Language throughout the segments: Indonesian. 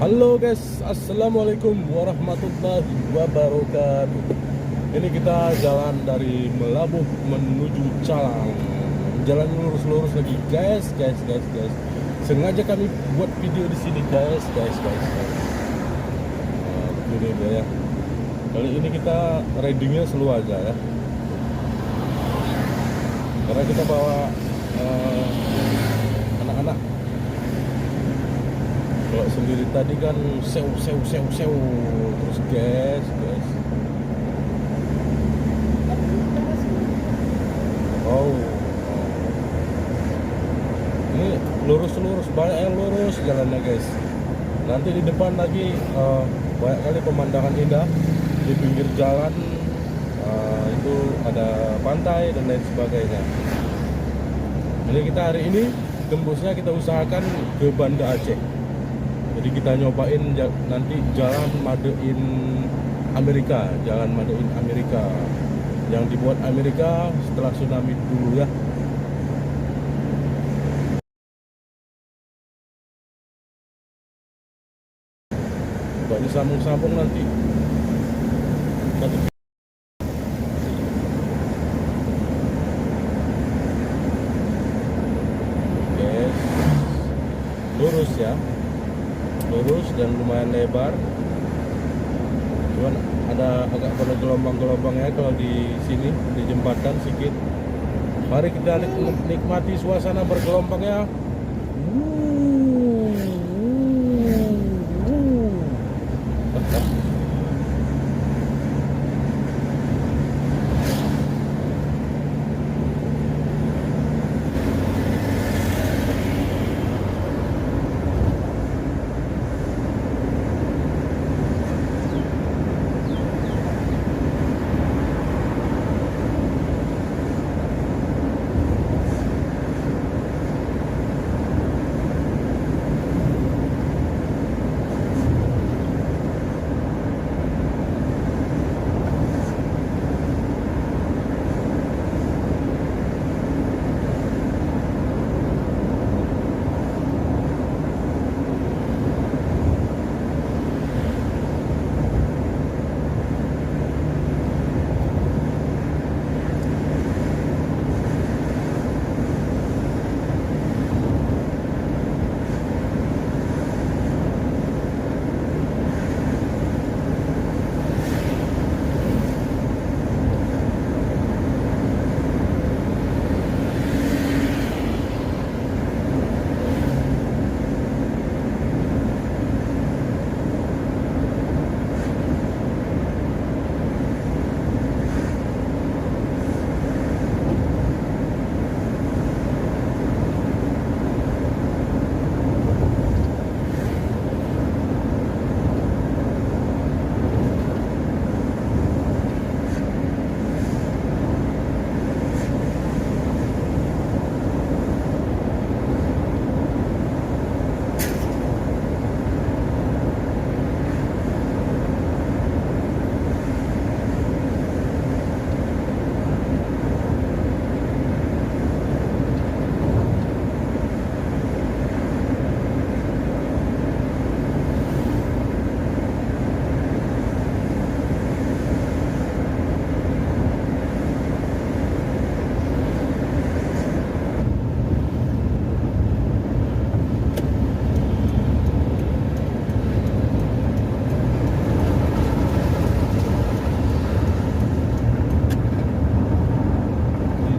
Halo guys, assalamualaikum warahmatullahi wabarakatuh. Ini kita jalan dari Melabuh menuju Calang. Jalan lurus-lurus lagi guys. Sengaja kami buat video di sini guys. Nah, begini dia ya. Kali ini kita ridingnya slow aja ya. Karena kita bawa anak-anak. Kalau sendiri tadi kan sew terus guys. Oh, ini lurus banyak yang lurus jalannya guys. Nanti di depan lagi banyak kali pemandangan indah di pinggir jalan. Itu ada pantai dan lain sebagainya. Jadi kita hari ini tembusnya kita usahakan ke Banda Aceh. Jadi kita nyobain nanti jalan Made in Amerika, yang dibuat Amerika setelah tsunami dulu ya. Coba disambung-sambung nanti. Yes. Lurus ya. Lurus dan lumayan lebar. Cuman ada agak pada gelombang-gelombangnya kalau di sini di jembatan sedikit. Mari kita nikmati suasana bergelombangnya.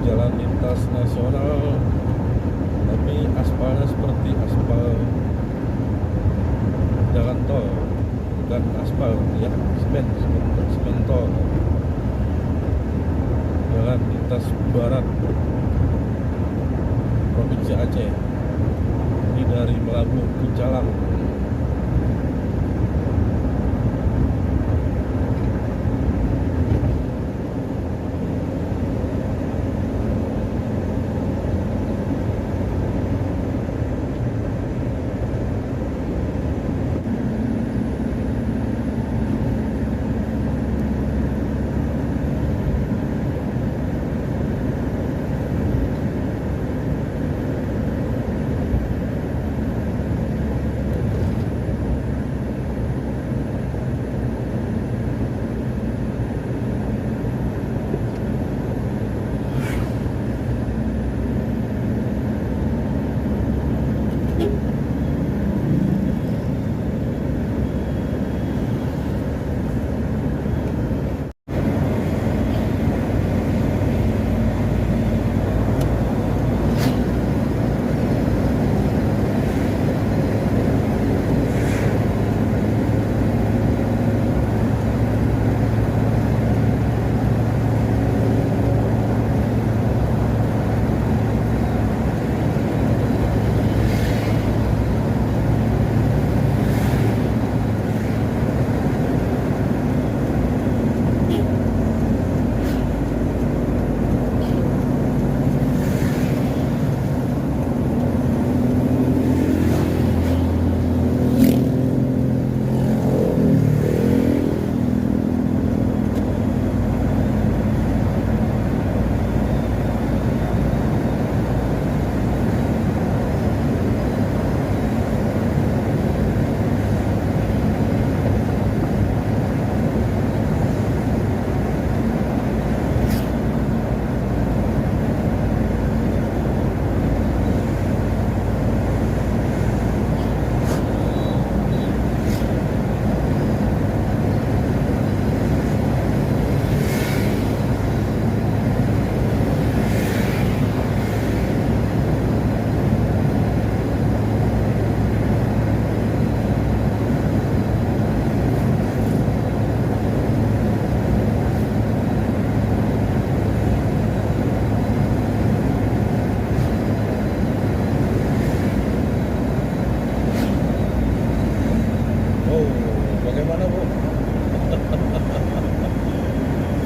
Jalan lintas nasional, tapi aspalnya seperti aspal jalan tol, bukan aspal ya, semen tol. Jalan lintas barat Provinsi Aceh, ini dari Melabuh ke Calang.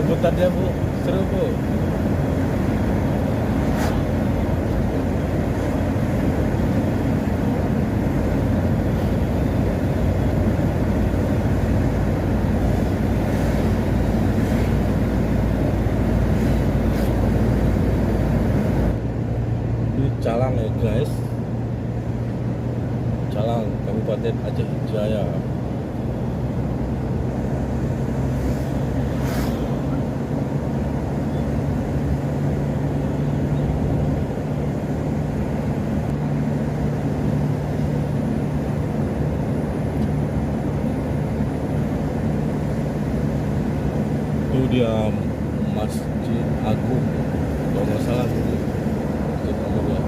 jemputan dia Bu, seru Bu. Di Calang ya guys, Calang, Kabupaten Aceh Jaya. Itu dia Masjid Agung, kalau nggak salah itu Masjid Agung ya.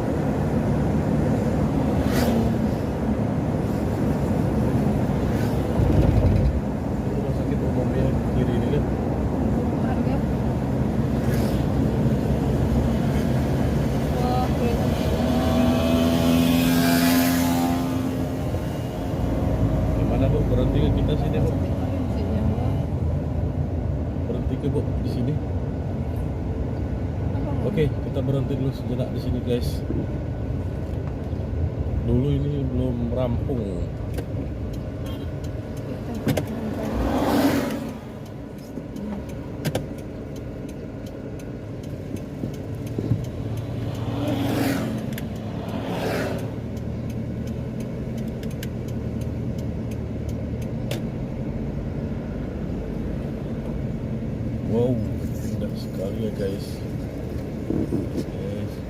Itu rumah sakit umumnya kiri ini kan. Harga. Wah, keren. Gimana Bu, berhenti ke kita sini Bu? Sini yang gua. Berhenti ke Bu di sini. Apa mau? Oke, kita berhenti dulu sejenak di sini guys. Dulu ini belum rampung. Wow, indah sekali ya guys.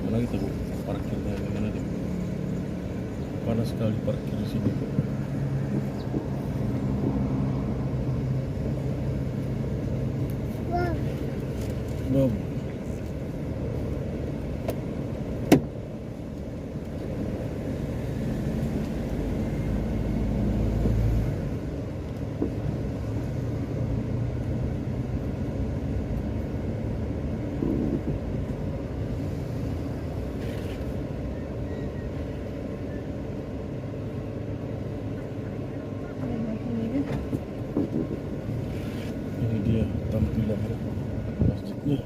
Mana kita Bu? Parkirnya gimana deh? Panas sekali parkir di sini. Wow. Ini dia tampilan masjidnya.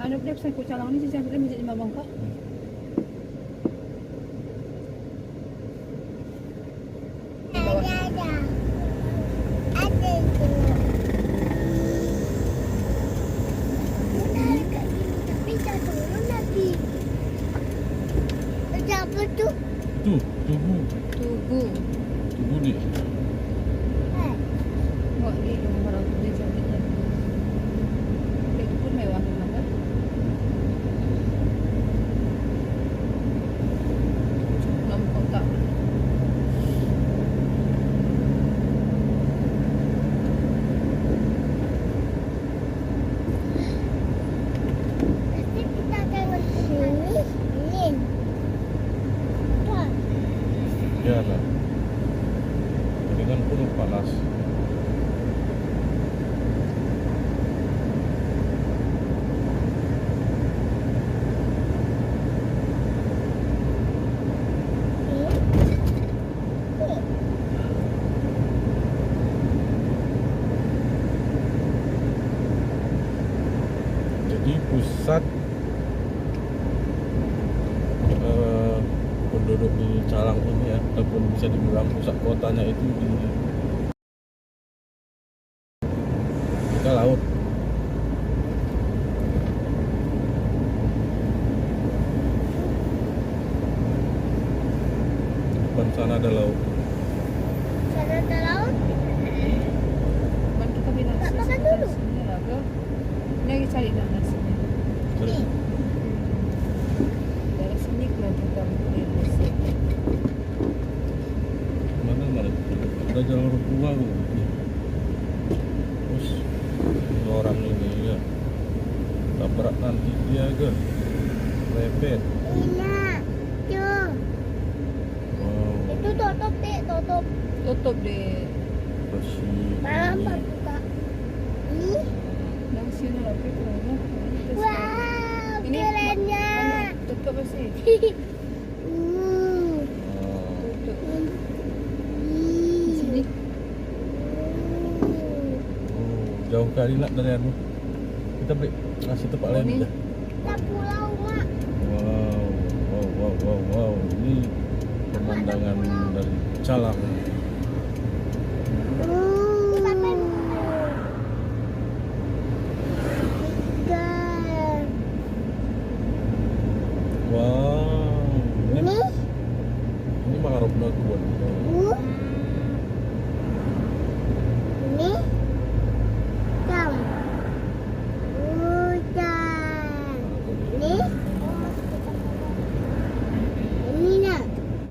Ano dia pesan ku Calang ni sejak dia menjadi Mamang kah? Tuh, tubuh Tugu. dia. Wah, ni yang barang tu dia cantiknya. Itu pun mewah memang kan? Dalam kotak. Ya nah. Ini kan penuh panas. Jadi pusat penduduk di Calang ini ya, ataupun bisa dibilang pusat kotanya itu di dekat laut. Depan sana ada laut. Man kita bilang Tak makan sebentar dulu. sini lah ke? Ni lagi cari dah nasinya. Terus, Dari sini keluar kita boleh bersih. mana ada jalur keluar Bu. Terus ini orang ini ya tabrak nanti dia ke lepet. Wow, Itu tutup deh, tutup. Tutup deh. bersih. Malam Ini. buka. Ini, Dah sini lah ke kerana. wow, Ini kerennya. tutup bersih. Hmm. Oh. Tutup. Hmm. Di sini. Oh, jauh kali nak dari anu. Kita beli nasi tempat lain Ini. aja. Kita pulau, Mak. Wow. Ini pemandangan dari Calang.